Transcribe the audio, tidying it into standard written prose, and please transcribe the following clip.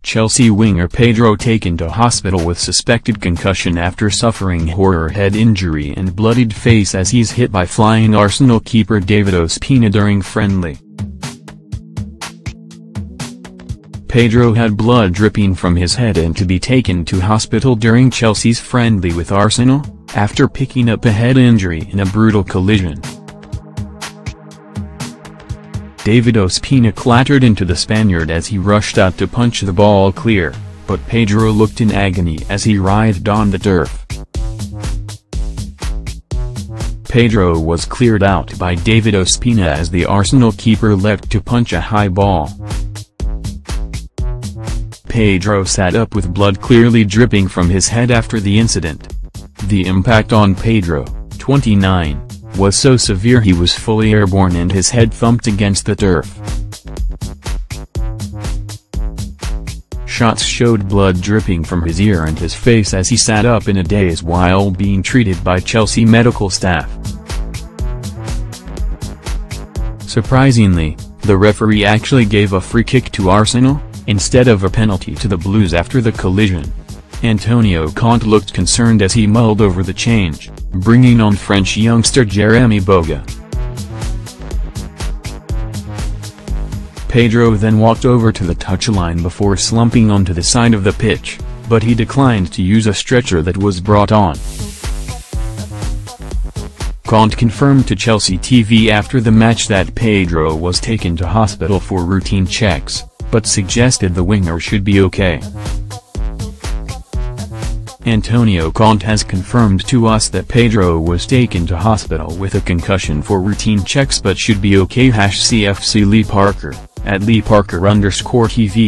Chelsea winger Pedro taken to hospital with suspected concussion after suffering horror head injury and bloodied face as he's hit by flying Arsenal keeper David Ospina during friendly. Pedro had blood dripping from his head and to be taken to hospital during Chelsea's friendly with Arsenal, after picking up a head injury in a brutal collision. David Ospina clattered into the Spaniard as he rushed out to punch the ball clear, but Pedro looked in agony as he writhed on the turf. Pedro was cleared out by David Ospina as the Arsenal keeper leapt to punch a high ball. Pedro sat up with blood clearly dripping from his head after the incident. The impact on Pedro, 29, was so severe he was fully airborne and his head thumped against the turf. Shots showed blood dripping from his ear and his face as he sat up in a daze while being treated by Chelsea medical staff. Surprisingly, the referee actually gave a free kick to Arsenal, instead of a penalty to the Blues after the collision. Antonio Conte looked concerned as he mulled over the change, bringing on French youngster Jeremy Boga. Pedro then walked over to the touchline before slumping onto the side of the pitch, but he declined to use a stretcher that was brought on. Conte confirmed to Chelsea TV after the match that Pedro was taken to hospital for routine checks, but suggested the winger should be okay. Antonio Conte has confirmed to us that Pedro was taken to hospital with a concussion for routine checks but should be okay. CFC Lee Parker, @LeeParker_TV